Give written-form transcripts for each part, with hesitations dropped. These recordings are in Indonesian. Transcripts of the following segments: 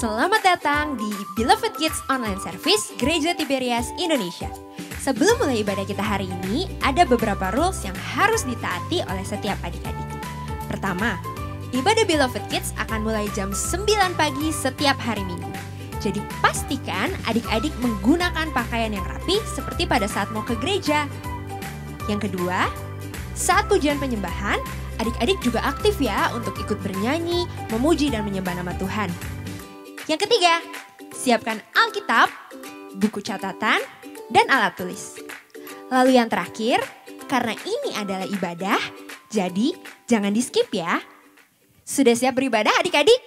Selamat datang di Beloved Kids Online Service Gereja Tiberias Indonesia. Sebelum mulai ibadah kita hari ini, ada beberapa rules yang harus ditaati oleh setiap adik-adik. Pertama, ibadah Beloved Kids akan mulai jam 9 pagi setiap hari Minggu. Jadi pastikan adik-adik menggunakan pakaian yang rapi seperti pada saat mau ke gereja. Yang kedua, saat pujian penyembahan, adik-adik juga aktif ya untuk ikut bernyanyi, memuji dan menyembah nama Tuhan. Yang ketiga, siapkan Alkitab, buku catatan, dan alat tulis. Lalu yang terakhir, karena ini adalah ibadah, jadi jangan di skip ya. Sudah siap beribadah adik-adik?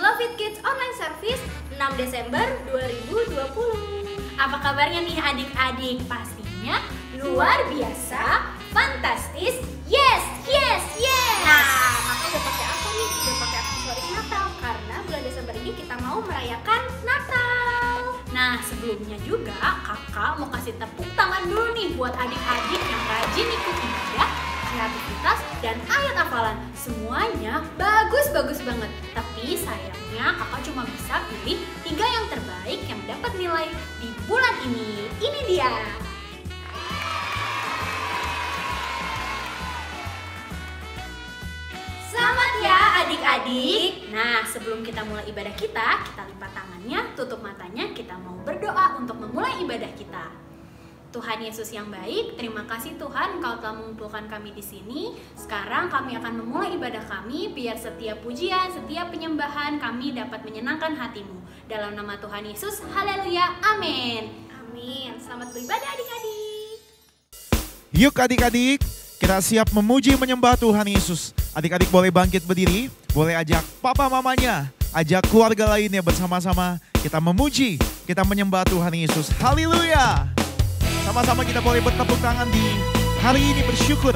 Beloved Kids Online Service 6 Desember 2020. Apa kabarnya nih adik-adik? Pastinya luar biasa, fantastis, yes! Nah, kakak udah pakai apa nih? Udah pakai aksesoris Natal karena bulan Desember ini kita mau merayakan Natal. Nah, sebelumnya juga kakak mau kasih tepuk tangan dulu nih buat adik-adik yang rajin ikut ibadah, kreativitas, dan ayat hafalan. Semuanya bagus banget. Tapi sayangnya kakak cuma bisa pilih 3 yang terbaik yang dapat nilai di bulan ini. Ini dia. Selamat ya adik-adik. Nah, sebelum kita mulai ibadah kita lipat tangannya, tutup matanya, kita mau berdoa untuk memulai ibadah kita. Tuhan Yesus yang baik, terima kasih Tuhan Engkau telah mengumpulkan kami di sini. Sekarang kami akan memulai ibadah kami, biar setiap pujian, setiap penyembahan kami dapat menyenangkan hati-Mu. Dalam nama Tuhan Yesus, haleluya, amin. Amin. Selamat beribadah adik-adik. Yuk adik-adik, kita siap memuji menyembah Tuhan Yesus. Adik-adik boleh bangkit berdiri, boleh ajak papa mamanya, ajak keluarga lainnya bersama-sama. Kita memuji, kita menyembah Tuhan Yesus. Haleluya. Sama-sama kita boleh bertepuk tangan di hari ini bersyukur,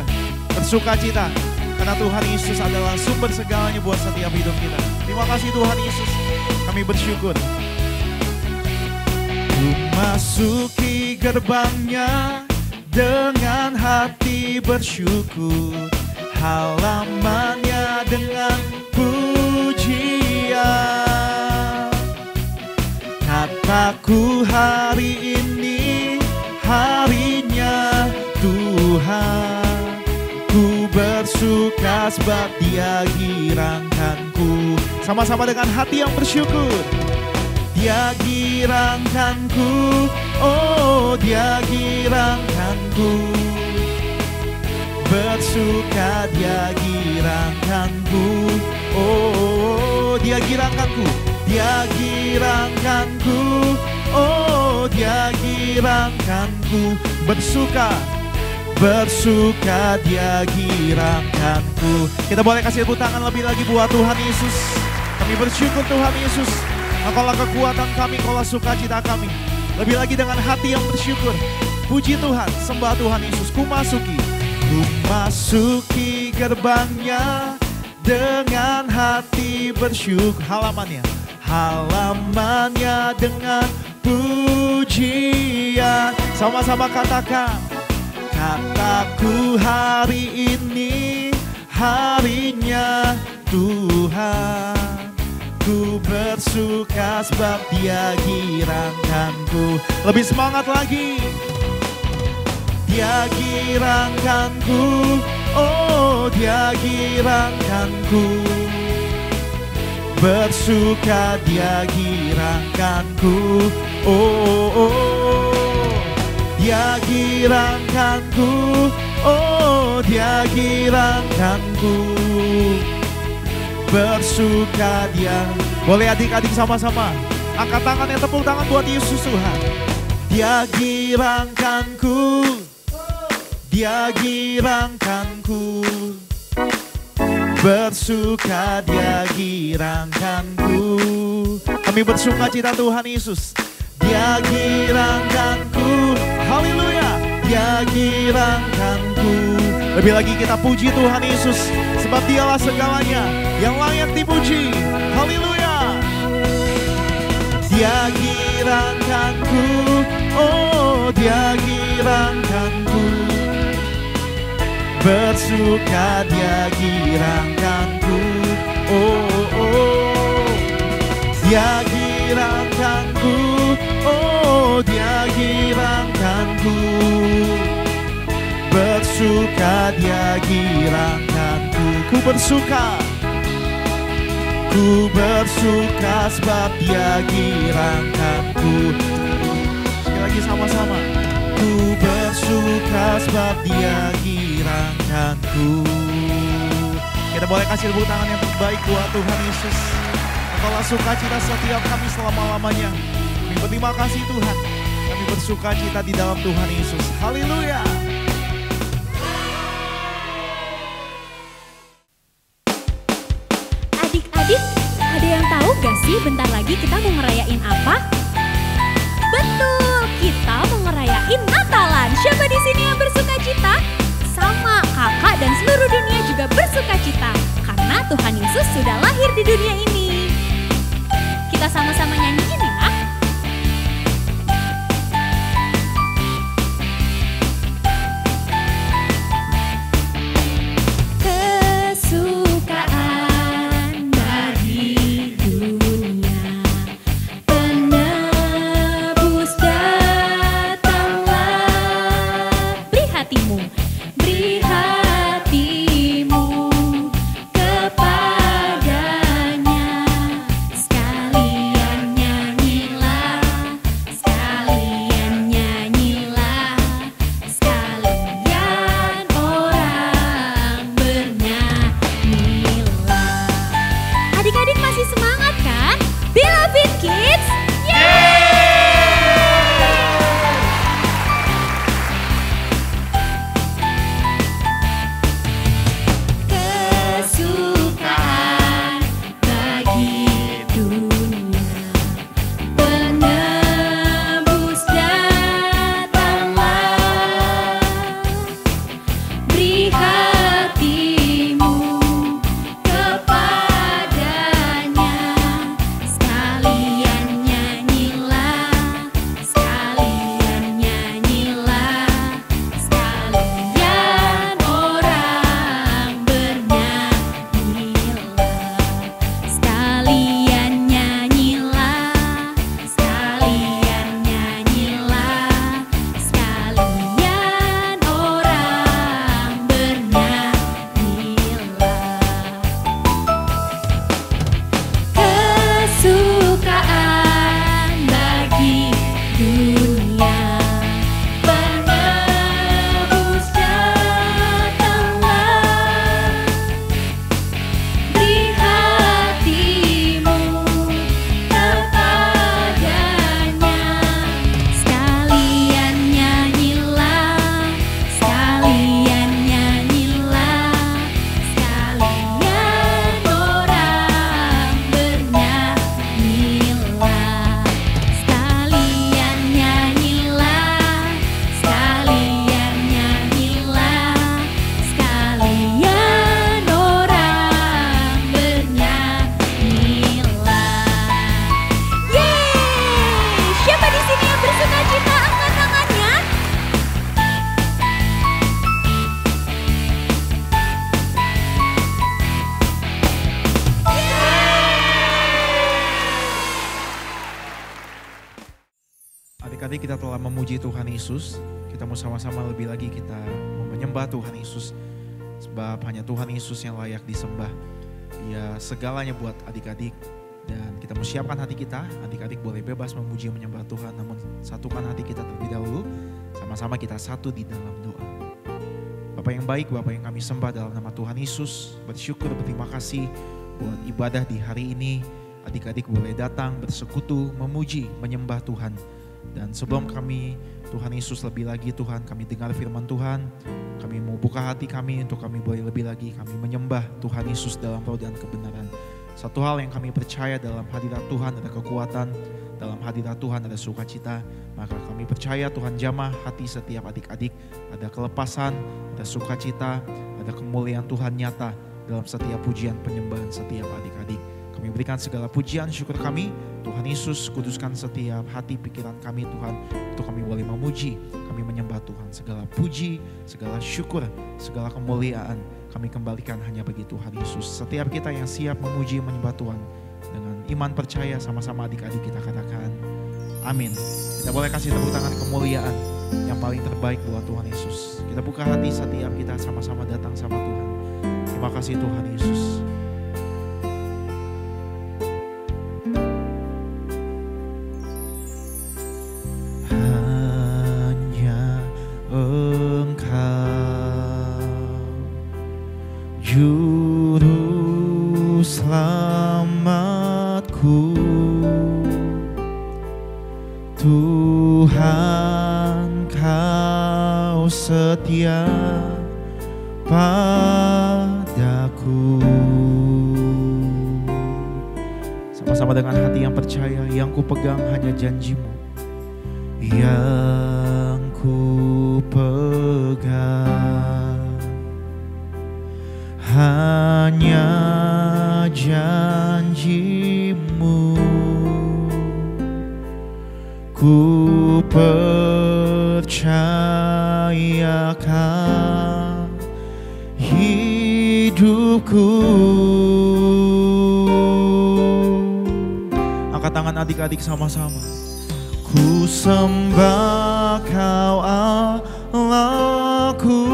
bersuka cita. Karena Tuhan Yesus adalah sumber segalanya buat setiap hidup kita. Terima kasih Tuhan Yesus, kami bersyukur. Ku masuki gerbangnya dengan hati bersyukur, halamannya dengan pujian. Kataku hari ini harinya Tuhan, ku bersuka sebab Dia girangkanku. Sama-sama dengan hati yang bersyukur. Dia girangkanku, oh Dia girangkanku. Bersuka Dia girangkanku, oh Dia girangkanku. Dia girangkanku, oh Dia girangkanku. Bersuka Dia girangkanku. Kita boleh kasih tepuk tangan lebih lagi buat Tuhan Yesus. Kami bersyukur Tuhan Yesus, Engkaulah kekuatan kami, Engkaulah sukacita kami. Lebih lagi dengan hati yang bersyukur. Puji Tuhan, sembah Tuhan Yesus. Ku masuki gerbangnya dengan hati bersyukur. Halamannya dengan pujian. Sama-sama katakan. Kataku hari ini harinya Tuhan, ku bersuka sebab Dia girangkanku. Lebih semangat lagi. Dia girangkanku, oh Dia girangkanku. Bersuka Dia girangkanku, oh Dia girangkanku, oh Dia girangkanku. Bersuka Dia. Boleh adik-adik sama-sama angkat tangannya, tepuk tangan buat Yesus Tuhan. Dia girangkanku, Dia girangkanku. Bersuka Dia girangkanku. Kami bersuka cita Tuhan Yesus. Dia girangkanku, haleluya. Dia girangkanku, Lebih lagi kita puji Tuhan Yesus, sebab dialah segalanya yang layak dipuji. Haleluya. Dia giranganku, oh dia giranganku. Bersuka dia giranganku, oh dia giranganku, oh dia giranganku. Bersuka dia giranganku, ku bersuka sebab dia giranganku. Sekali lagi sama-sama. Ku bersuka sebab dia giranganku. Kita boleh kasih tepuk tangan yang terbaik buat Tuhan Yesus. Engkaulah sukacita setiap kami selama-lamanya. Kami berterima kasih Tuhan. Kami bersukacita di dalam Tuhan Yesus. Haleluya. Adik-adik, ada yang tahu gak sih bentar lagi kita mau ngerayain apa? Betul, kita mau ngerayain Natalan. Siapa di sini yang bersukacita? Sama, kakak dan seluruh dunia juga bersukacita karena Tuhan Yesus sudah lahir di dunia ini. Kita sama-sama nyanyiin ya. Adik-adik, kita telah memuji Tuhan Yesus. Kita mau sama-sama lebih lagi kita menyembah Tuhan Yesus. Sebab hanya Tuhan Yesus yang layak disembah. Dia segalanya buat adik-adik. Dan kita mau siapkan hati kita. Adik-adik boleh bebas memuji menyembah Tuhan. Namun satukan hati kita terlebih dahulu. Sama-sama kita satu di dalam doa. Bapa yang baik, Bapa yang kami sembah dalam nama Tuhan Yesus. Bersyukur, berterima kasih buat ibadah di hari ini. Adik-adik boleh datang bersekutu, memuji, menyembah Tuhan. Dan sebelum kami, Tuhan Yesus lebih lagi Tuhan, kami dengar firman Tuhan. Kami mau buka hati kami untuk kami boleh lebih lagi kami menyembah Tuhan Yesus dalam roh dan kebenaran. Satu hal yang kami percaya dalam hadirat Tuhan ada kekuatan, dalam hadirat Tuhan ada sukacita. Maka kami percaya Tuhan jamah hati setiap adik-adik. Ada kelepasan, ada sukacita, ada kemuliaan Tuhan nyata dalam setiap pujian penyembahan setiap adik-adik. Kami berikan segala pujian syukur kami. Tuhan Yesus, kuduskan setiap hati pikiran kami Tuhan, untuk kami boleh memuji, kami menyembah Tuhan. Segala puji, segala syukur, segala kemuliaan kami kembalikan hanya bagi Tuhan Yesus. Setiap kita yang siap memuji menyembah Tuhan dengan iman percaya, sama-sama adik-adik kita katakan amin. Kita boleh kasih tepuk tangan kemuliaan yang paling terbaik buat Tuhan Yesus. Kita buka hati setiap kita sama-sama datang sama Tuhan. Terima kasih Tuhan Yesus. Juru selamatku, Tuhan Kau setia padaku. Sama-sama dengan hati yang percaya, yang ku pegang hanya janji-Mu, yang ku pegang hanya janji-Mu. Ku percayakan hidupku. Angkat tangan adik-adik sama-sama. Ku sembah Kau Allahku,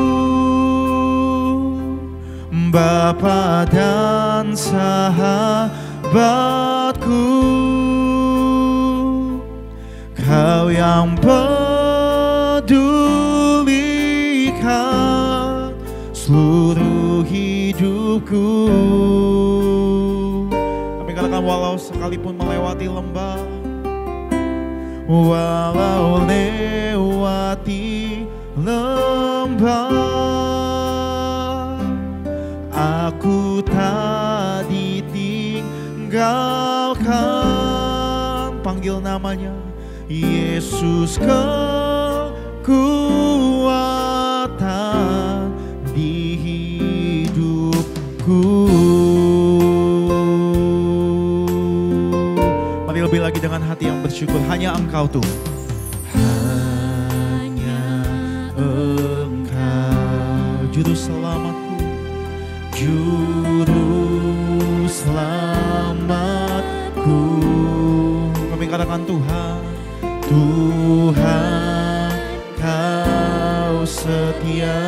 Bapa dan sahabatku. Kau yang pedulikan seluruh hidupku. Kami katakan walau sekalipun melewati lembah, walau lewati lembah, aku tak ditinggalkan. Panggil namanya Yesus, kekuatan di hidupku. Mari lebih lagi dengan hati yang bersyukur. Hanya Engkau Tuhan, hanya Engkau juru selamatku, juru selamatku. Kami katakan Tuhan, Tuhan Kau setia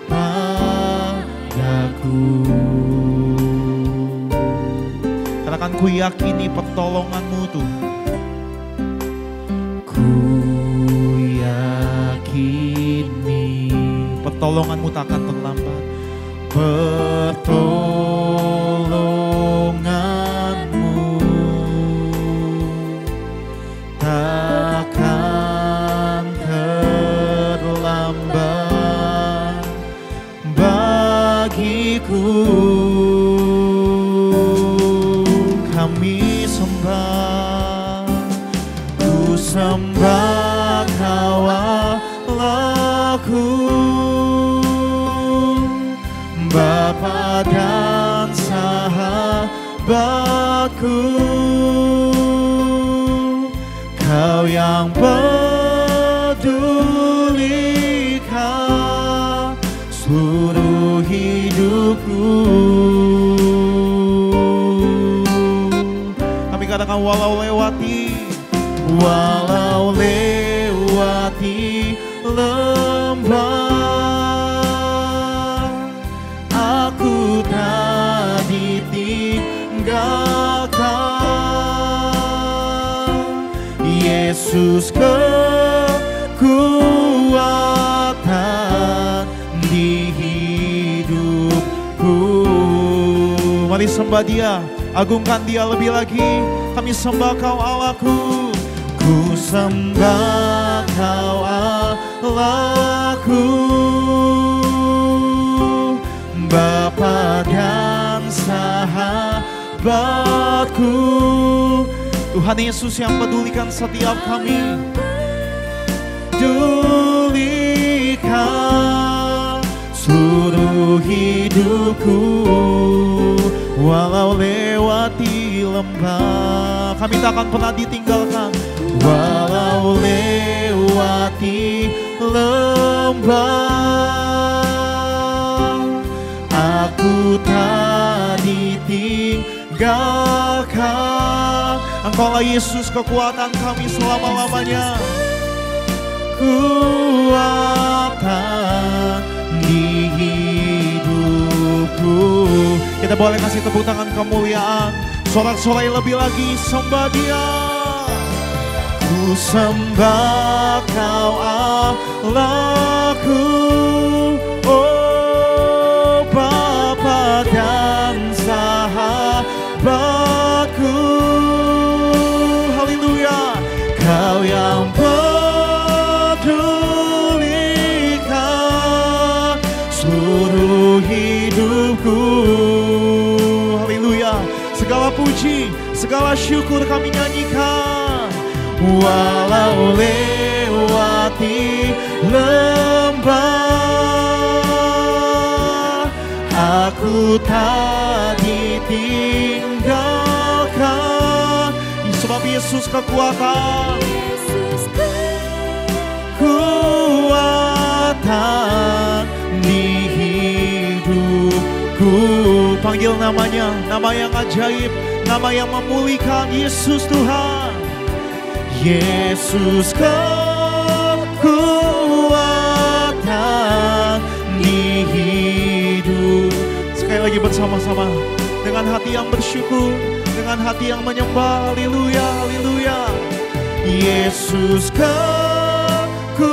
padaku. Katakan ku yakini pertolongan-Mu Tuhan. Ku yakini pertolongan-Mu tak akan terlambat. Pertolongan-Mu takkan terlambat bagiku. Kami sembah, ku sembah Kau Allahku, Bapa dan sahabatku. Kau yang pedulikan seluruh hidupku. Kami katakan walau lewati lembah, aku tak ditinggalkan. Yesus, kekuatan di hidupku. Mari sembah Dia, agungkan Dia lebih lagi. Kami sembah Kau Allahku, ku sembah Kau Allahku, Bapa dan sahabatku. Tuhan Yesus yang pedulikan setiap kami. Pedulikan seluruh hidupku, walau lewati lembah. Kami tak akan pernah ditinggalkan. Walau lewati lembah, aku tak ditinggalkan. Engkaulah Yesus kekuatan kami selama-lamanya. Kuatan di hidupku. Kita boleh kasih tepuk tangan kemuliaan, sorak-sorai lebih lagi, sembah Dia. Ku sembah Kau Allahku, oh Bapa dan sahabatku. Haleluya. Kau yang pedulikan seluruh hidupku. Haleluya. Segala puji, segala syukur kami nyanyikan. Walau lewati lembah, aku tak ditinggalkan. Sebab Yesus kekuatan, kekuatan di hidupku. Panggil namanya, nama yang ajaib, nama yang memulihkan. Yesus Tuhan, Yesus kekuatan di hidup. Sekali lagi bersama-sama dengan hati yang bersyukur, dengan hati yang menyembah. Haleluya, haleluya. Yesus kekuatan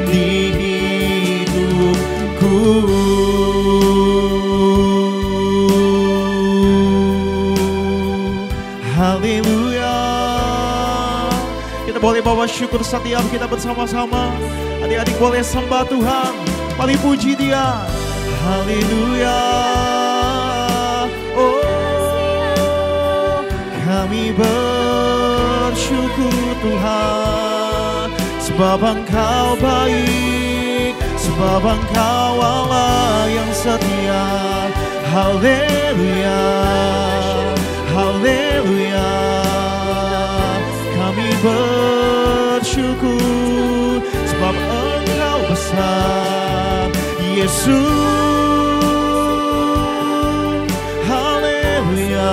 di hidupku. Haleluya. Kita boleh bawa syukur setiap kita bersama-sama. Adik-adik boleh sembah Tuhan, mari puji Dia. Haleluya. Oh, kami bersyukur Tuhan, sebab Engkau baik, sebab Engkau Allah yang setia. Haleluya. Haleluya. Kami bersyukur sebab Engkau besar, Yesus. Haleluya.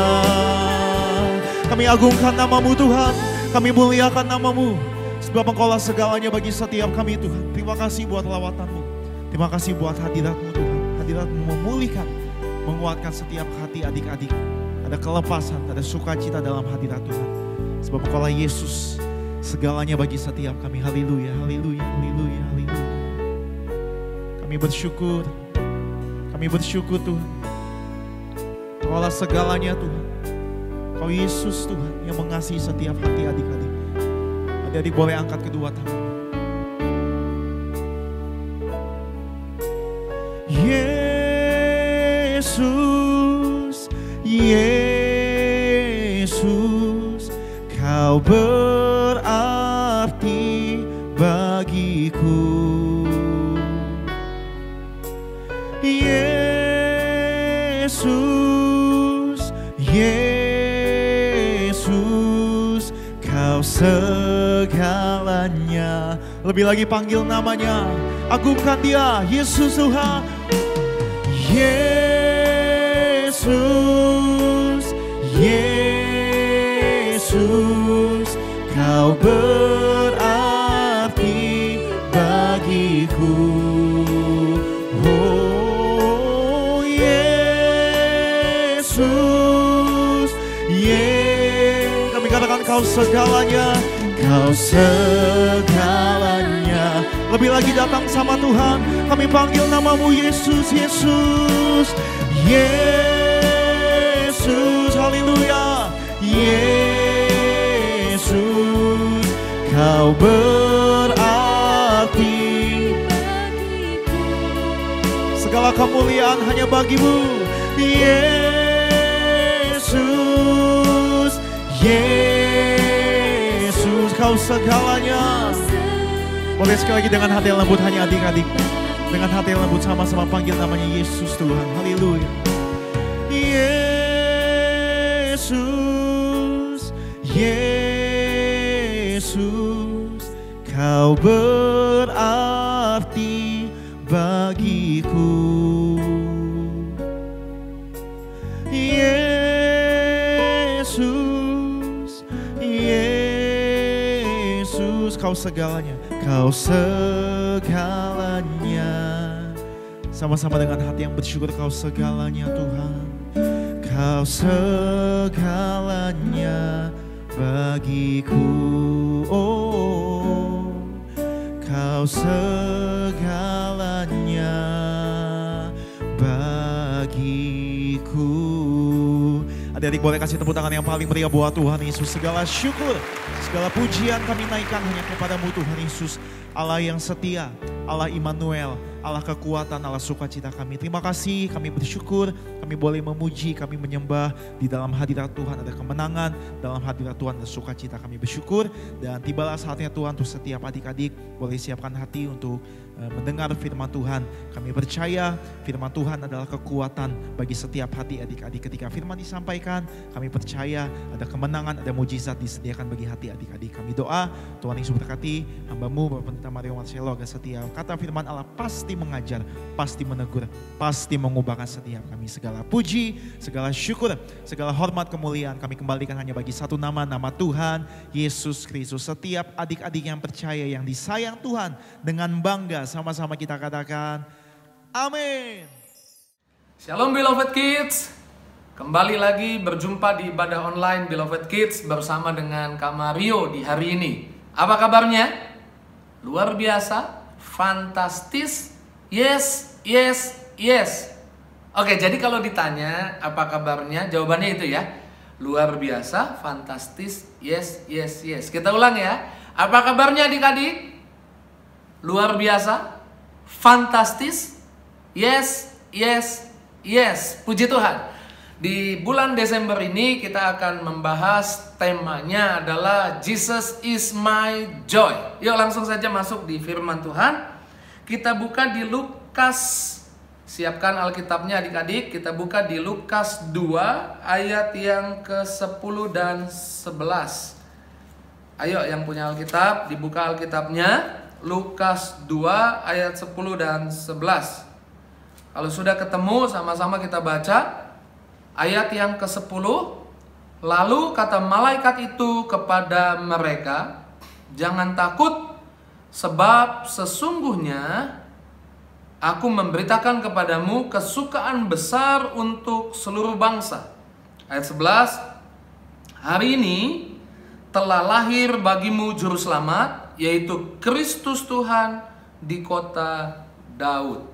Kami agungkan nama-Mu Tuhan, kami muliakan nama-Mu, sebab Engkaulah segalanya bagi setiap kami Tuhan. Terima kasih buat lawatan-Mu, terima kasih buat hadirat-Mu Tuhan. Hadirat-Mu memulihkan, menguatkan setiap hati adik-adik. Ada kelepasan, ada sukacita dalam hadirat Tuhan. Sebab Engkaulah Yesus, segalanya bagi setiap kami. Haleluya, haleluya, haleluya, haleluya. Kami bersyukur Tuhan. Engkaulah segalanya Tuhan. Engkau Yesus Tuhan yang mengasihi setiap hati adik-adik. Adik-adik boleh angkat kedua tangan. Yesus, Yesus, Kau berarti bagiku. Yesus, Yesus, Kau segalanya. Lebih lagi panggil namanya, agungkan Dia. Yesus Tuhan, Yesus, Yesus, Kau berarti bagiku. Oh Yesus, kami katakan Kau segalanya, Kau segalanya. Lebih lagi datang sama Tuhan, kami panggil nama-Mu Yesus, Yesus, Yesus, haleluya. Yesus, Kau berarti bagiku. Segala kemuliaan hanya bagi-Mu, Yesus. Yesus, Kau segalanya. Boleh sekali lagi dengan hati yang lembut hanya adik-adik. Dengan hati yang lembut sama-sama panggil namanya Yesus Tuhan. Haleluya. Yesus, Yesus, Kau berarti bagiku. Yesus, Yesus, Kau segalanya, Kau segalanya. Sama-sama dengan hati yang bersyukur, Kau segalanya Tuhan. Kau segalanya bagiku. Oh, Kau segalanya bagiku. Adik-adik boleh kasih tepuk tangan yang paling meriah buat Tuhan Yesus. Segala syukur, segala pujian kami naikkan hanya kepadamu Tuhan Yesus. Allah yang setia, Allah Immanuel, Allah kekuatan, Allah sukacita kami. Terima kasih, kami bersyukur, kami boleh memuji, kami menyembah. Di dalam hadirat Tuhan ada kemenangan, dalam hadirat Tuhan ada sukacita, kami bersyukur. Dan tibalah saatnya Tuhan untuk setiap adik-adik boleh siapkan hati untuk mendengar firman Tuhan. Kami percaya firman Tuhan adalah kekuatan bagi setiap hati adik-adik. Ketika firman disampaikan, kami percaya ada kemenangan, ada mujizat disediakan bagi hati adik-adik. Kami doa, Tuhan Yesus berkati hamba-Mu Bapak Pendeta Mario Marcelo agar setia. Kata firman Allah pasti mengajar, pasti menegur, pasti mengubahkan setiap kami. Segala puji, segala syukur, segala hormat kemuliaan kami kembalikan hanya bagi satu nama, nama Tuhan Yesus Kristus. Setiap adik-adik yang percaya, yang disayang Tuhan, dengan bangga sama-sama kita katakan amin. Shalom Beloved Kids. Kembali lagi berjumpa di ibadah online Beloved Kids bersama dengan Kak Mario di hari ini. Apa kabarnya? Luar biasa, fantastis, yes, yes, yes. Oke, jadi kalau ditanya apa kabarnya, jawabannya itu ya. Luar biasa, fantastis, yes, yes, yes. Kita ulang ya. Apa kabarnya adik-adik? Luar biasa, fantastis, yes, yes, yes. Puji Tuhan. Di bulan Desember ini kita akan membahas temanya adalah Jesus is my joy. Yuk langsung saja masuk di firman Tuhan. Kita buka di Lukas. Siapkan Alkitabnya adik-adik. Kita buka di Lukas 2 ayat yang ke-10 dan 11. Ayo yang punya Alkitab, dibuka Alkitabnya. Lukas 2 ayat 10 dan 11. Kalau sudah ketemu, sama-sama kita baca. Ayat yang ke-10. Lalu kata malaikat itu kepada mereka, jangan takut, sebab sesungguhnya aku memberitakan kepadamu kesukaan besar untuk seluruh bangsa. Ayat 11. Hari ini telah lahir bagimu juru selamat, yaitu Kristus Tuhan di kota Daud.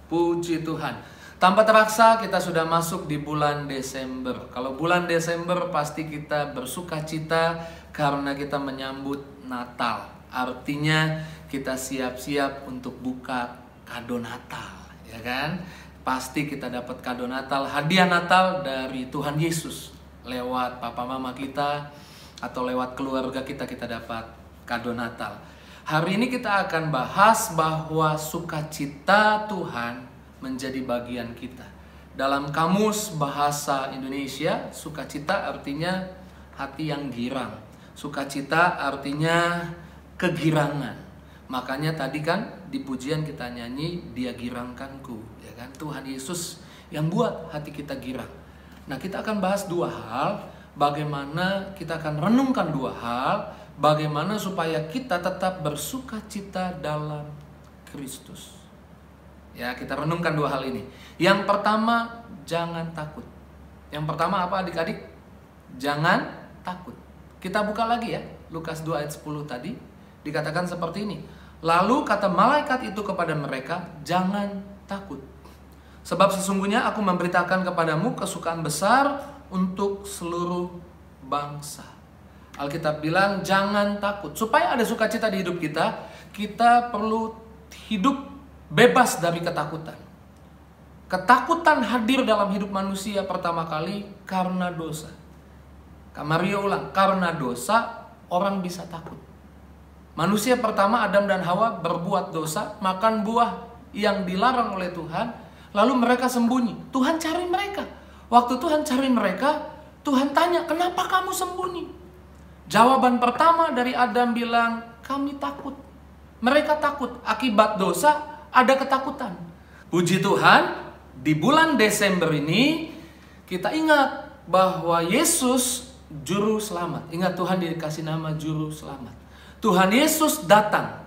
Puji Tuhan. Tanpa terasa kita sudah masuk di bulan Desember. Kalau bulan Desember pasti kita bersuka cita karena kita menyambut Natal. Artinya kita siap-siap untuk buka kado Natal, ya kan? Pasti kita dapat kado Natal, hadiah Natal dari Tuhan Yesus. Lewat papa mama kita atau lewat keluarga kita dapat kado Natal. Hari ini kita akan bahas bahwa sukacita Tuhan menjadi bagian kita. Dalam kamus bahasa Indonesia, sukacita artinya hati yang girang. Sukacita artinya kegirangan. Makanya tadi kan di pujian kita nyanyi, Dia girangkanku, ya kan? Tuhan Yesus yang buat hati kita girang. Nah, kita akan bahas dua hal, bagaimana kita akan renungkan dua hal, bagaimana supaya kita tetap bersukacita dalam Kristus. Ya, kita renungkan dua hal ini. Yang pertama, jangan takut. Yang pertama apa adik-adik? Jangan takut. Kita buka lagi ya, Lukas 2 ayat 10 tadi. Dikatakan seperti ini. Lalu kata malaikat itu kepada mereka, jangan takut. Sebab sesungguhnya aku memberitakan kepadamu kesukaan besar untuk seluruh bangsa. Alkitab bilang jangan takut. Supaya ada sukacita di hidup kita, kita perlu hidup bebas dari ketakutan. Ketakutan hadir dalam hidup manusia pertama kali karena dosa. Kak Mario ulang, karena dosa orang bisa takut. Manusia pertama Adam dan Hawa berbuat dosa, makan buah yang dilarang oleh Tuhan, lalu mereka sembunyi. Tuhan cari mereka. Waktu Tuhan cari mereka, Tuhan tanya, kenapa kamu sembunyi? Jawaban pertama dari Adam bilang, kami takut. Mereka takut, akibat dosa ada ketakutan. Puji Tuhan, di bulan Desember ini kita ingat bahwa Yesus Juru Selamat. Ingat, Tuhan dikasih nama Juru Selamat. Tuhan Yesus datang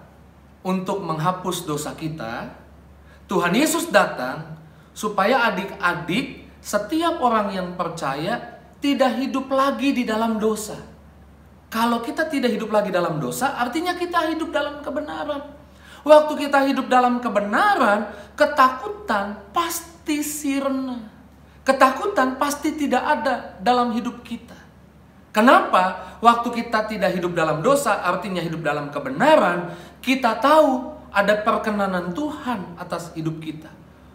untuk menghapus dosa kita. Tuhan Yesus datang supaya adik-adik, setiap orang yang percaya tidak hidup lagi di dalam dosa. Kalau kita tidak hidup lagi dalam dosa, artinya kita hidup dalam kebenaran. Waktu kita hidup dalam kebenaran, ketakutan pasti sirna. Ketakutan pasti tidak ada dalam hidup kita. Kenapa? Waktu kita tidak hidup dalam dosa, artinya hidup dalam kebenaran, kita tahu ada perkenanan Tuhan atas hidup kita.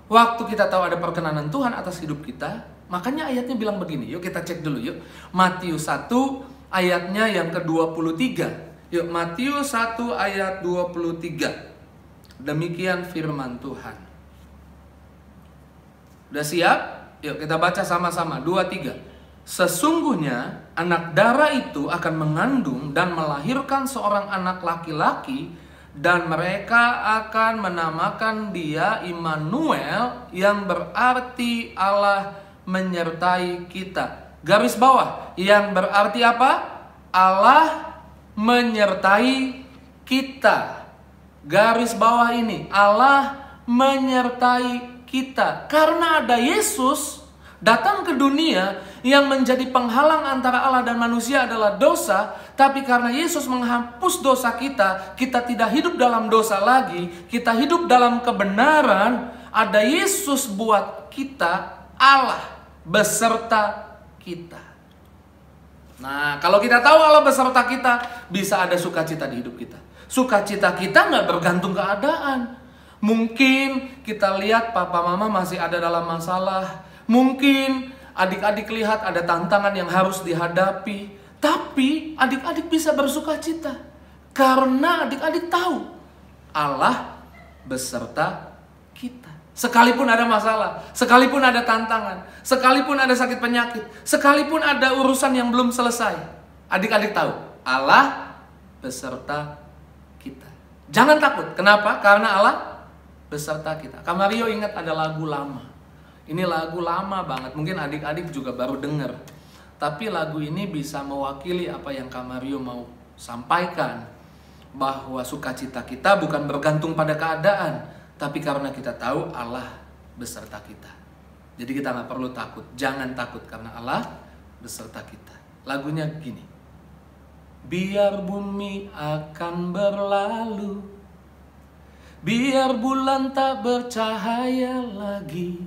Waktu kita tahu ada perkenanan Tuhan atas hidup kita, makanya ayatnya bilang begini. Yuk kita cek dulu yuk. Matius 1 ayatnya yang ke-23. Yuk, Matius 1 ayat 23. Demikian firman Tuhan. Udah siap? Yuk kita baca sama-sama. 2, 3. Sesungguhnya anak darah itu akan mengandung dan melahirkan seorang anak laki-laki, dan mereka akan menamakan dia Immanuel, yang berarti Allah menyertai kita. Garis bawah, yang berarti apa? Allah menyertai kita. Garis bawah ini, Allah menyertai kita. Karena ada Yesus datang ke dunia, yang menjadi penghalang antara Allah dan manusia adalah dosa. Tapi karena Yesus menghapus dosa kita, kita tidak hidup dalam dosa lagi, kita hidup dalam kebenaran. Ada Yesus buat kita, Allah beserta kita. Nah, kalau kita tahu Allah beserta kita, bisa ada sukacita di hidup kita. Sukacita kita nggak bergantung keadaan. Mungkin kita lihat papa mama masih ada dalam masalah. Mungkin adik-adik lihat ada tantangan yang harus dihadapi. Tapi adik-adik bisa bersuka cita. Karena adik-adik tahu Allah beserta kita. Sekalipun ada masalah, sekalipun ada tantangan, sekalipun ada sakit penyakit, sekalipun ada urusan yang belum selesai, adik-adik tahu Allah beserta kita. Jangan takut. Kenapa? Karena Allah beserta kita. Kak Mario ingat ada lagu lama. Ini lagu lama banget, mungkin adik-adik juga baru dengar. Tapi lagu ini bisa mewakili apa yang Kak Mario mau sampaikan. Bahwa sukacita kita bukan bergantung pada keadaan, tapi karena kita tahu Allah beserta kita. Jadi kita gak perlu takut. Jangan takut karena Allah beserta kita. Lagunya gini. Biar bumi akan berlalu, biar bulan tak bercahaya lagi,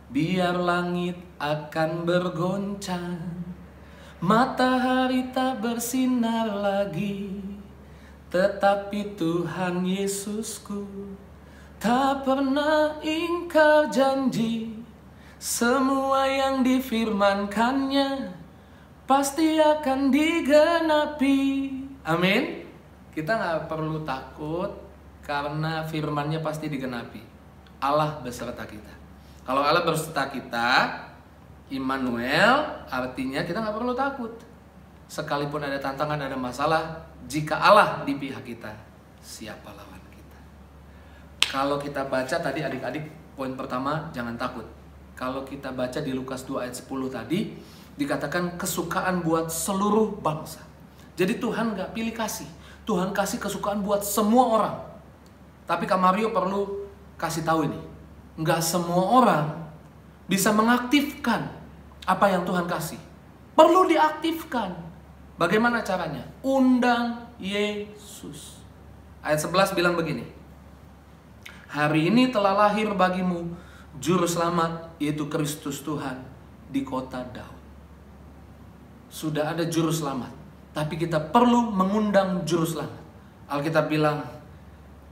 biar langit akan bergoncang, matahari tak bersinar lagi, tetapi Tuhan Yesusku tak pernah ingkar janji. Semua yang difirmankannya pasti akan digenapi. Amin. Kita gak perlu takut karena firmannya pasti digenapi. Allah beserta kita. Kalau Allah beserta kita, Immanuel, artinya kita gak perlu takut. Sekalipun ada tantangan, ada masalah, jika Allah di pihak kita, siapa lawan kita? Kalau kita baca tadi adik-adik, poin pertama, jangan takut. Kalau kita baca di Lukas 2 ayat 10 tadi, dikatakan kesukaan buat seluruh bangsa. Jadi Tuhan gak pilih kasih. Tuhan kasih kesukaan buat semua orang. Tapi Kak Mario perlu kasih tahu ini. Gak semua orang bisa mengaktifkan apa yang Tuhan kasih. Perlu diaktifkan. Bagaimana caranya? Undang Yesus. Ayat 11 bilang begini. Hari ini telah lahir bagimu Juru Selamat, yaitu Kristus Tuhan di kota Daud. Sudah ada Juru Selamat, tapi kita perlu mengundang Juru Selamat. Alkitab bilang,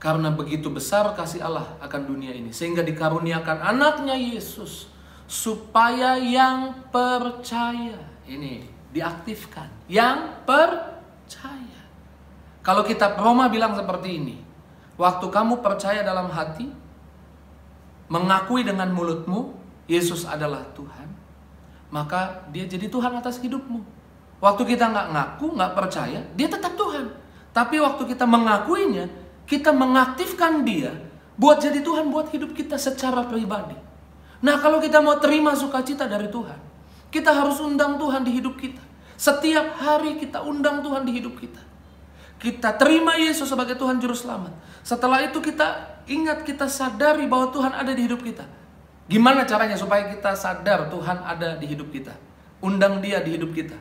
karena begitu besar kasih Allah akan dunia ini, sehingga dikaruniakan anaknya Yesus, supaya yang percaya, ini diaktifkan. Yang percaya. Kalau kitab Roma bilang seperti ini, waktu kamu percaya dalam hati, mengakui dengan mulutmu Yesus adalah Tuhan, maka dia jadi Tuhan atas hidupmu. Waktu kita nggak ngaku, nggak percaya, dia tetap Tuhan. Tapi waktu kita mengakuinya, kita mengaktifkan dia buat jadi Tuhan buat hidup kita secara pribadi. Nah, kalau kita mau terima sukacita dari Tuhan, kita harus undang Tuhan di hidup kita. Setiap hari kita undang Tuhan di hidup kita. Kita terima Yesus sebagai Tuhan Juru Selamat. Setelah itu kita ingat, kita sadari bahwa Tuhan ada di hidup kita. Gimana caranya supaya kita sadar Tuhan ada di hidup kita? Undang dia di hidup kita.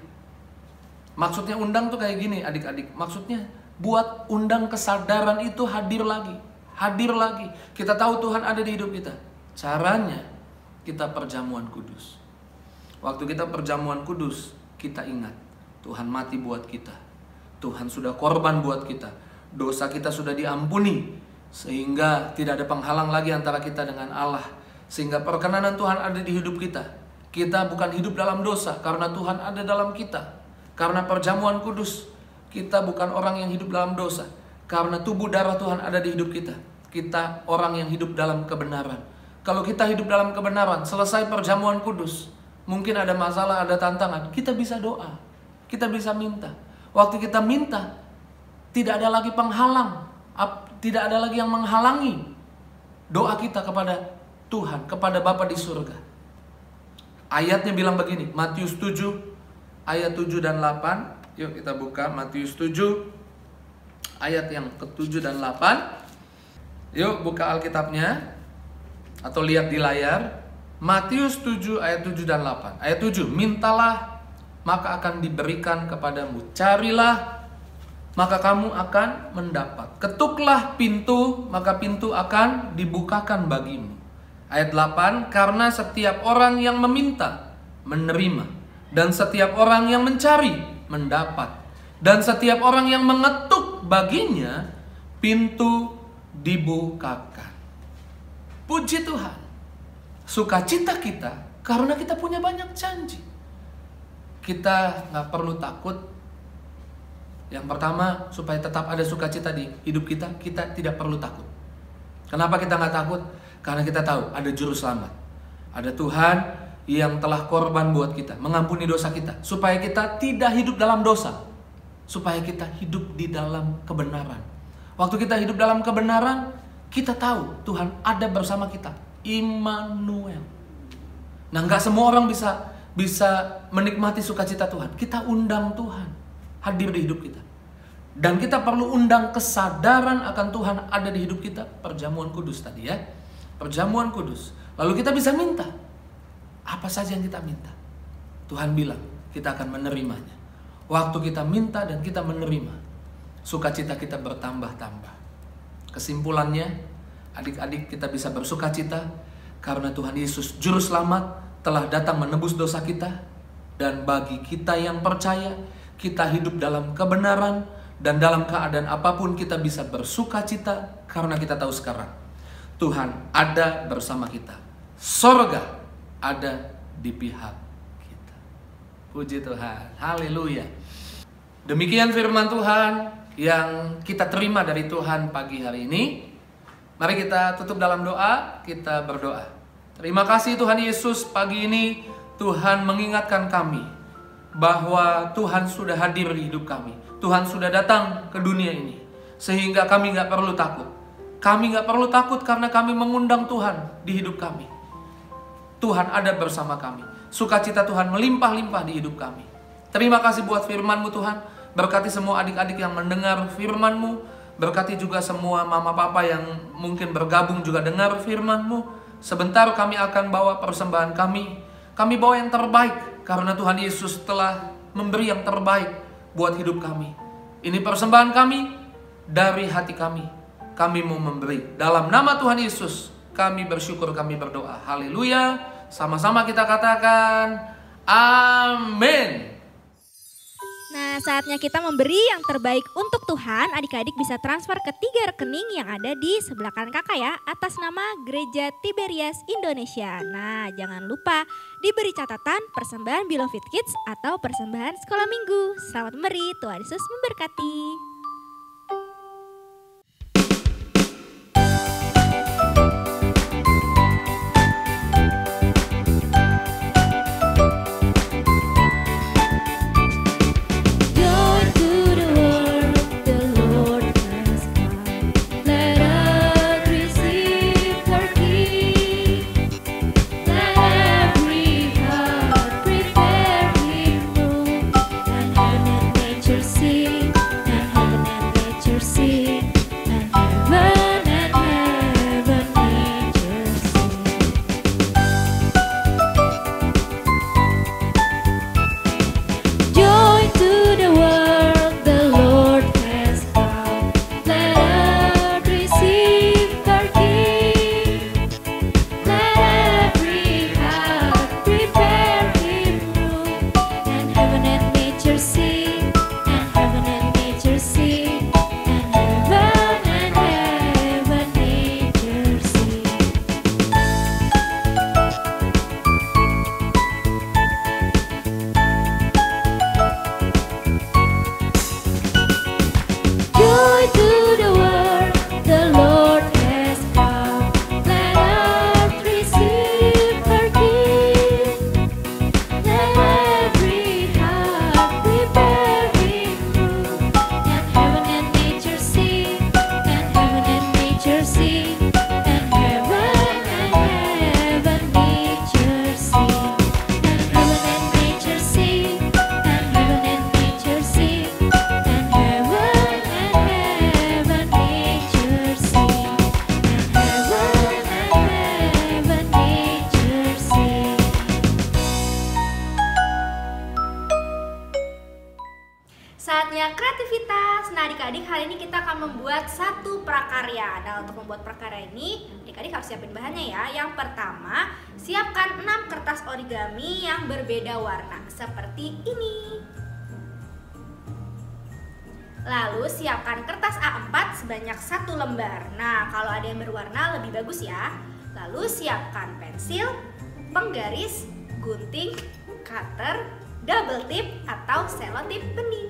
Maksudnya undang tuh kayak gini adik-adik. Maksudnya buat undang kesadaran itu hadir lagi. Hadir lagi. Kita tahu Tuhan ada di hidup kita. Caranya kita perjamuan kudus. Waktu kita perjamuan kudus, kita ingat Tuhan mati buat kita. Tuhan sudah korban buat kita. Dosa kita sudah diampuni. Sehingga tidak ada penghalang lagi antara kita dengan Allah. Sehingga perkenanan Tuhan ada di hidup kita. Kita bukan hidup dalam dosa karena Tuhan ada dalam kita. Karena perjamuan kudus, kita bukan orang yang hidup dalam dosa. Karena tubuh darah Tuhan ada di hidup kita. Kita orang yang hidup dalam kebenaran. Kalau kita hidup dalam kebenaran, selesai perjamuan kudus, mungkin ada masalah, ada tantangan, kita bisa doa. Kita bisa minta. Waktu kita minta, tidak ada lagi penghalang, tidak ada lagi yang menghalangi doa kita kepada Tuhan, kepada Bapa di surga. Ayatnya bilang begini, Matius 7 ayat 7 dan 8. Yuk kita buka Matius 7 ayat yang ke-7 dan 8. Yuk buka Alkitabnya atau lihat di layar. Matius 7 ayat 7 dan 8. Ayat 7, mintalah maka akan diberikan kepadamu. Carilah, maka kamu akan mendapat. Ketuklah pintu, maka pintu akan dibukakan bagimu. Ayat 8, karena setiap orang yang meminta, menerima. Dan setiap orang yang mencari, mendapat. Dan setiap orang yang mengetuk baginya, pintu dibukakan. Puji Tuhan. Sukacita kita, karena kita punya banyak janji. Kita gak perlu takut. Yang pertama, supaya tetap ada sukacita di hidup kita, kita tidak perlu takut. Kenapa kita gak takut? Karena kita tahu ada Juru Selamat. Ada Tuhan yang telah korban buat kita, mengampuni dosa kita, supaya kita tidak hidup dalam dosa, supaya kita hidup di dalam kebenaran. Waktu kita hidup dalam kebenaran, kita tahu Tuhan ada bersama kita. Immanuel. Nah, gak semua orang bisa menikmati sukacita Tuhan. Kita undang Tuhan hadir di hidup kita. Dan kita perlu undang kesadaran akan Tuhan ada di hidup kita. Perjamuan kudus tadi ya. Perjamuan kudus. Lalu kita bisa minta. Apa saja yang kita minta. Tuhan bilang kita akan menerimanya. Waktu kita minta dan kita menerima, sukacita kita bertambah-tambah. Kesimpulannya, adik-adik, kita bisa bersukacita karena Tuhan Yesus Juru Selamat telah datang menebus dosa kita. Dan bagi kita yang percaya, kita hidup dalam kebenaran. Dan dalam keadaan apapun kita bisa bersukacita. Karena kita tahu sekarang Tuhan ada bersama kita. Sorga ada di pihak kita. Puji Tuhan, haleluya. Demikian firman Tuhan yang kita terima dari Tuhan pagi hari ini. Mari kita tutup dalam doa, kita berdoa. Terima kasih Tuhan Yesus, pagi ini Tuhan mengingatkan kami bahwa Tuhan sudah hadir di hidup kami. Tuhan sudah datang ke dunia ini. Sehingga kami gak perlu takut. Kami gak perlu takut karena kami mengundang Tuhan di hidup kami. Tuhan ada bersama kami. Sukacita Tuhan melimpah-limpah di hidup kami. Terima kasih buat firman-Mu Tuhan. Berkati semua adik-adik yang mendengar firman-Mu. Berkati juga semua mama papa yang mungkin bergabung juga dengar firman-Mu. Sebentar kami akan bawa persembahan kami. Kami bawa yang terbaik karena Tuhan Yesus telah memberi yang terbaik buat hidup kami. Ini persembahan kami dari hati kami. Kami mau memberi. Dalam nama Tuhan Yesus kami bersyukur, kami berdoa. Haleluya. Sama-sama kita katakan amin. Nah, saatnya kita memberi yang terbaik untuk Tuhan. Adik-adik bisa transfer ke 3 rekening yang ada di sebelah kanan kakak ya, atas nama Gereja Tiberias Indonesia. Nah, jangan lupa diberi catatan persembahan Beloved Kids atau persembahan sekolah minggu. Selamat memberi, Tuhan Yesus memberkati. Saatnya kreativitas. Nah, adik-adik, hari ini kita akan membuat satu prakarya. Nah, untuk membuat prakarya ini, adik-adik harus siapin bahannya ya. Yang pertama, siapkan 6 kertas origami yang berbeda warna, seperti ini. Lalu, siapkan kertas A4 sebanyak 1 lembar. Nah, kalau ada yang berwarna lebih bagus ya. Lalu, siapkan pensil, penggaris, gunting, cutter, double tip atau selotip bening.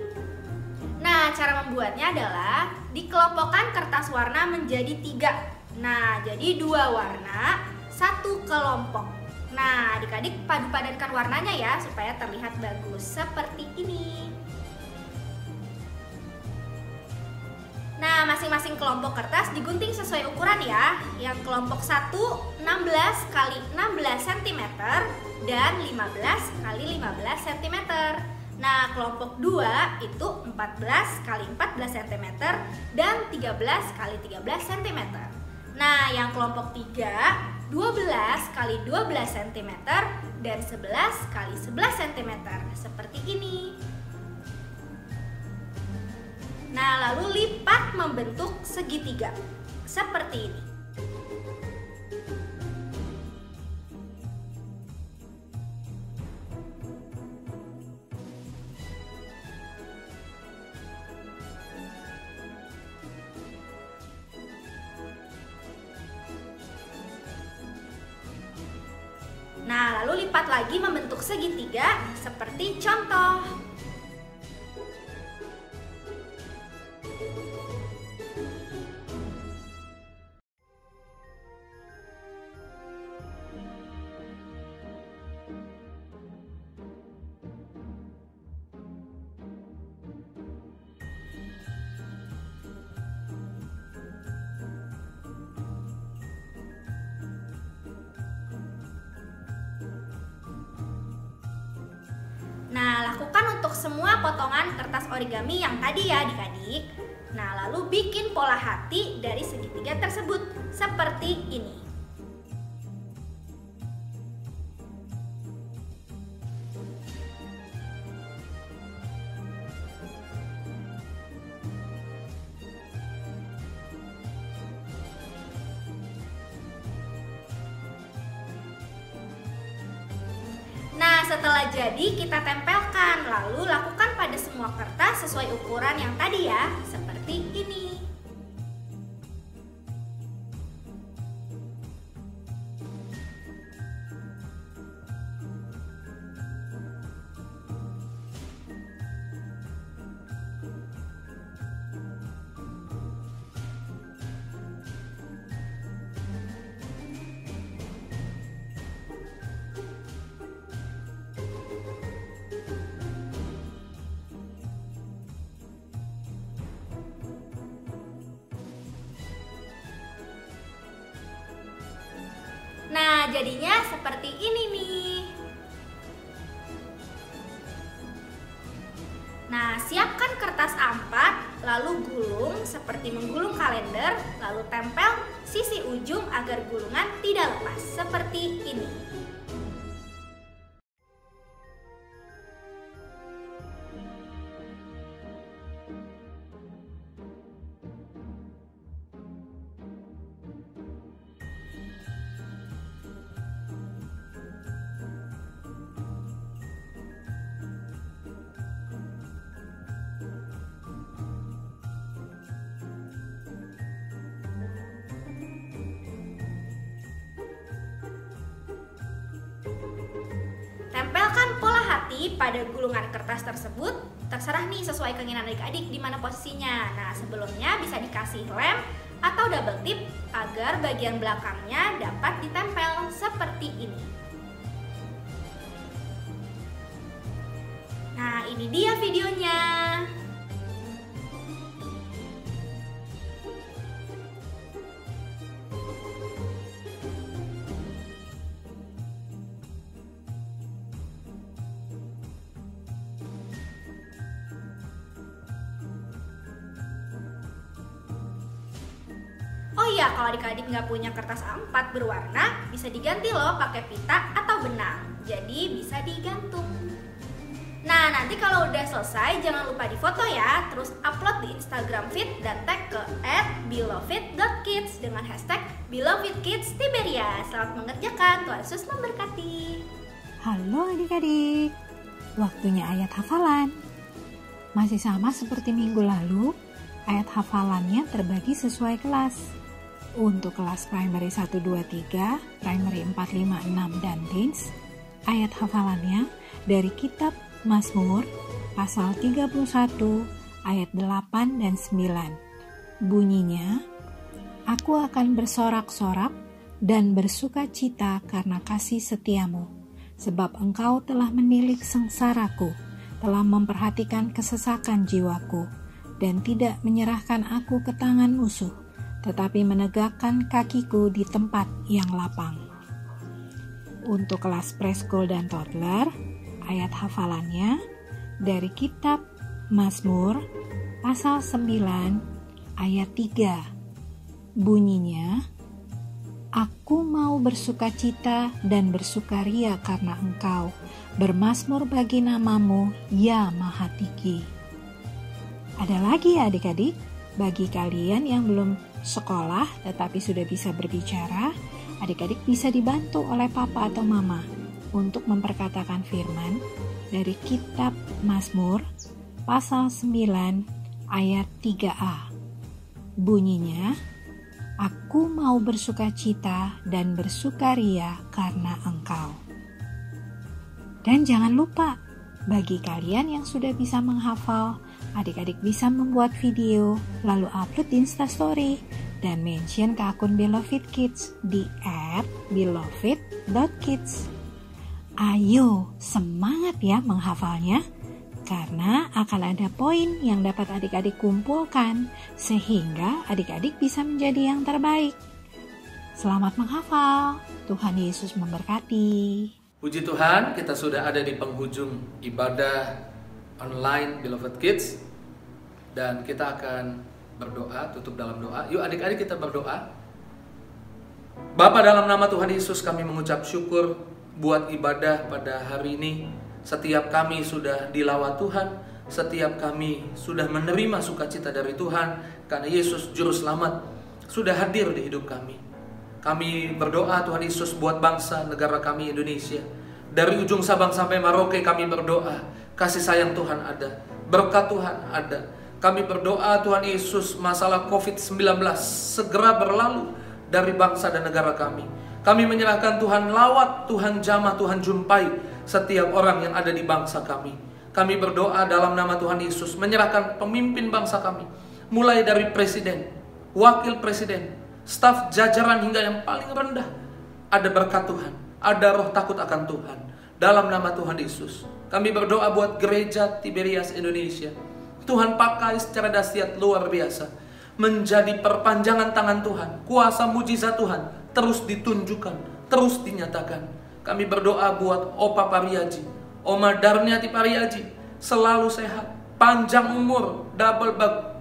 Nah, cara membuatnya adalah dikelompokkan kertas warna menjadi 3. Nah, jadi 2 warna, 1 kelompok. Nah, adik-adik padu-padankan warnanya ya supaya terlihat bagus seperti ini. Nah, masing-masing kelompok kertas digunting sesuai ukuran ya. Yang kelompok 1 16 x 16 cm dan 15 x 15 cm. Nah, kelompok 2 itu 14 x 14 cm dan 13 x 13 cm. Nah, yang kelompok 3 12 x 12 cm dan 11 x 11 cm seperti ini. Nah, lalu lipat membentuk segitiga seperti ini. Nah, lalu lipat lagi membentuk segitiga seperti contoh. Nah, lakukan untuk semua potongan kertas origami yang tadi ya adik-adik. Nah, lalu bikin pola hati dari segitiga tersebut seperti ini. Nah, setelah jadi kita tempelkan silakan. Lalu lakukan pada semua kertas sesuai ukuran yang tadi ya, seperti ini. Nah, jadinya seperti ini nih. Nah, siapkan kertas A4, lalu gulung seperti menggulung kalender, lalu tempel sisi ujung agar gulungan tidak lepas, seperti ini. Tempelkan pola hati pada gulungan kertas tersebut. Terserah nih sesuai keinginan adik-adik di mana posisinya. Nah, sebelumnya bisa dikasih lem atau double tip agar bagian belakangnya dapat ditempel seperti ini. Nah, ini dia videonya. Oh iya, kalau adik-adik nggak punya kertas A4 berwarna, bisa diganti loh pakai pita atau benang. Jadi bisa digantung. Nah, nanti kalau udah selesai jangan lupa difoto ya, terus upload di Instagram feed dan tag ke @beloved.kids dengan hashtag #belovedkidstiberia. Selamat mengerjakan, Tuhan Yesus memberkati. Halo adik-adik, waktunya ayat hafalan. Masih sama seperti minggu lalu, ayat hafalannya terbagi sesuai kelas. Untuk kelas primary 1, 2, 3, primary 4, 5, 6, dan teens, ayat hafalannya dari kitab Mazmur pasal 31 ayat 8 dan 9. Bunyinya, "Aku akan bersorak-sorak dan bersuka cita karena kasih setiamu, sebab engkau telah menilik sengsaraku, telah memperhatikan kesesakan jiwaku, dan tidak menyerahkan aku ke tangan musuh, tetapi menegakkan kakiku di tempat yang lapang." Untuk kelas preschool dan toddler, ayat hafalannya dari kitab Mazmur pasal 9 ayat 3. Bunyinya, "Aku mau bersukacita dan bersukaria karena engkau, bermazmur bagi namamu, ya Maha Tinggi." Ada lagi ya adik-adik, bagi kalian yang belum sekolah tetapi sudah bisa berbicara, adik-adik bisa dibantu oleh papa atau mama untuk memperkatakan firman dari kitab Mazmur pasal 9 ayat 3a. Bunyinya, "Aku mau bersukacita dan bersukaria karena engkau." Dan jangan lupa, bagi kalian yang sudah bisa menghafal, adik-adik bisa membuat video lalu upload di Instastory dan mention ke akun Beloved Kids di @beloved.kids. Ayo, semangat ya menghafalnya, karena akan ada poin yang dapat adik-adik kumpulkan, sehingga adik-adik bisa menjadi yang terbaik. Selamat menghafal, Tuhan Yesus memberkati. Puji Tuhan, kita sudah ada di penghujung ibadah online Beloved Kids, dan kita akan berdoa, tutup dalam doa. Yuk adik-adik kita berdoa. Bapa, dalam nama Tuhan Yesus kami mengucap syukur buat ibadah pada hari ini. Setiap kami sudah dilawat Tuhan, setiap kami sudah menerima sukacita dari Tuhan karena Yesus Juru Selamat sudah hadir di hidup kami. Kami berdoa Tuhan Yesus buat bangsa negara kami Indonesia. Dari ujung Sabang sampai Merauke kami berdoa, kasih sayang Tuhan ada, berkat Tuhan ada. Kami berdoa Tuhan Yesus, masalah COVID-19 segera berlalu dari bangsa dan negara kami. Kami menyerahkan Tuhan lawat, Tuhan jamah, Tuhan jumpai setiap orang yang ada di bangsa kami. Kami berdoa dalam nama Tuhan Yesus, menyerahkan pemimpin bangsa kami, mulai dari presiden, wakil presiden, staf jajaran hingga yang paling rendah. Ada berkat Tuhan, ada roh takut akan Tuhan. Dalam nama Tuhan Yesus, kami berdoa buat gereja Tiberias Indonesia. Tuhan pakai secara dahsyat luar biasa, menjadi perpanjangan tangan Tuhan. Kuasa mujizat Tuhan terus ditunjukkan, terus dinyatakan. Kami berdoa buat Opa Pariaji, Oma Darniati Pariaji, selalu sehat, panjang umur, double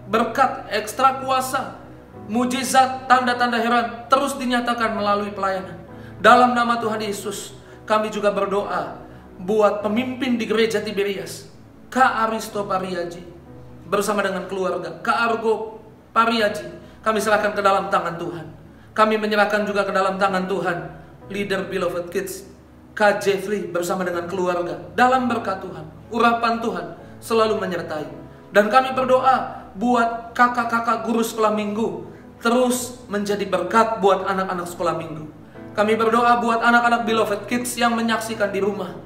berkat, ekstra kuasa, mujizat, tanda-tanda heran terus dinyatakan melalui pelayanan. Dalam nama Tuhan Yesus, kami juga berdoa buat pemimpin di gereja Tiberias, Kak Aristo Pariaji, bersama dengan keluarga, Kak Argo Pariaji, kami serahkan ke dalam tangan Tuhan. Kami menyerahkan juga ke dalam tangan Tuhan leader Beloved Kids, Kak Jeffrey bersama dengan keluarga. Dalam berkat Tuhan, urapan Tuhan selalu menyertai. Dan kami berdoa buat kakak-kakak guru sekolah minggu, terus menjadi berkat buat anak-anak sekolah minggu. Kami berdoa buat anak-anak Beloved Kids yang menyaksikan di rumah,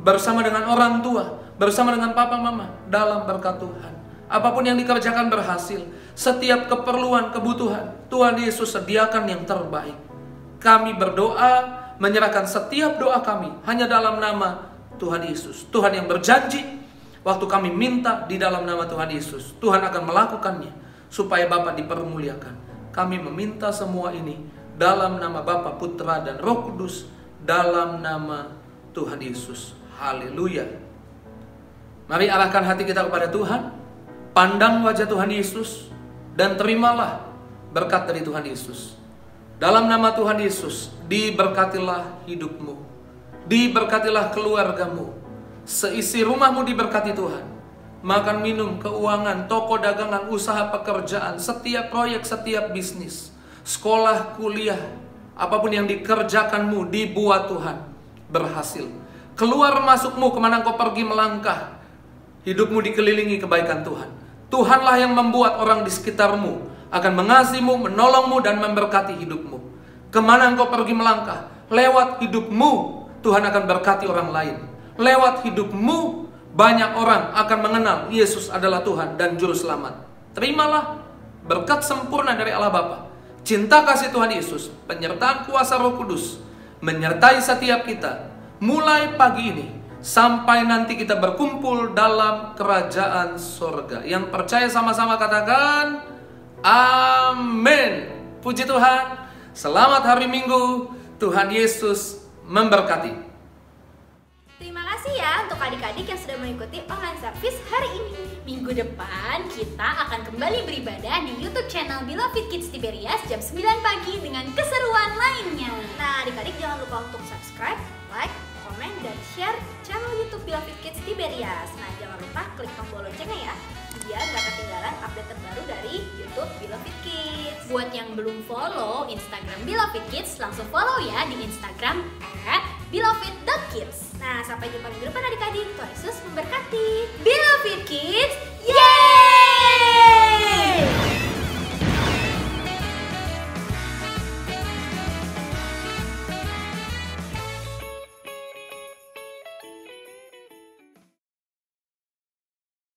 bersama dengan orang tua, bersama dengan papa mama, dalam berkat Tuhan. Apapun yang dikerjakan berhasil. Setiap keperluan, kebutuhan, Tuhan Yesus sediakan yang terbaik. Kami berdoa, menyerahkan setiap doa kami hanya dalam nama Tuhan Yesus. Tuhan yang berjanji, waktu kami minta di dalam nama Tuhan Yesus, Tuhan akan melakukannya, supaya Bapa dipermuliakan. Kami meminta semua ini dalam nama Bapa, Putra, dan Roh Kudus, dalam nama Tuhan Yesus. Haleluya. Mari arahkan hati kita kepada Tuhan, pandang wajah Tuhan Yesus, dan terimalah berkat dari Tuhan Yesus. Dalam nama Tuhan Yesus, diberkatilah hidupmu, diberkatilah keluargamu, seisi rumahmu diberkati Tuhan. Makan, minum, keuangan, toko dagangan, usaha pekerjaan, setiap proyek, setiap bisnis, sekolah, kuliah, apapun yang dikerjakanmu dibuat Tuhan berhasil. Keluar masukmu, kemana kau pergi melangkah, hidupmu dikelilingi kebaikan Tuhan. Tuhanlah yang membuat orang di sekitarmu akan mengasihimu, menolongmu, dan memberkati hidupmu. Kemana engkau pergi melangkah, lewat hidupmu Tuhan akan berkati orang lain. Lewat hidupmu banyak orang akan mengenal Yesus adalah Tuhan dan Juru Selamat. Terimalah berkat sempurna dari Allah Bapa, cinta kasih Tuhan Yesus, penyertaan kuasa Roh Kudus menyertai setiap kita mulai pagi ini sampai nanti kita berkumpul dalam kerajaan sorga. Yang percaya sama-sama katakan amin. Puji Tuhan. Selamat hari Minggu. Tuhan Yesus memberkati. Terima kasih ya untuk adik-adik yang sudah mengikuti online service hari ini. Minggu depan kita akan kembali beribadah di YouTube channel Beloved Kids Tiberias jam 9 pagi dengan keseruan lainnya. Nah, adik-adik jangan lupa untuk subscribe, like, komen, dan share channel YouTube Beloved Kids Tiberias. Nah, jangan lupa klik tombol loncengnya ya, biar gak ketinggalan update terbaru dari YouTube Beloved Kids. Buat yang belum follow Instagram Beloved Kids, langsung follow ya di Instagram @beloved.kids. Nah, sampai jumpa minggu depan adik-adik. Tuhan Yesus memberkati. Beloved Kids,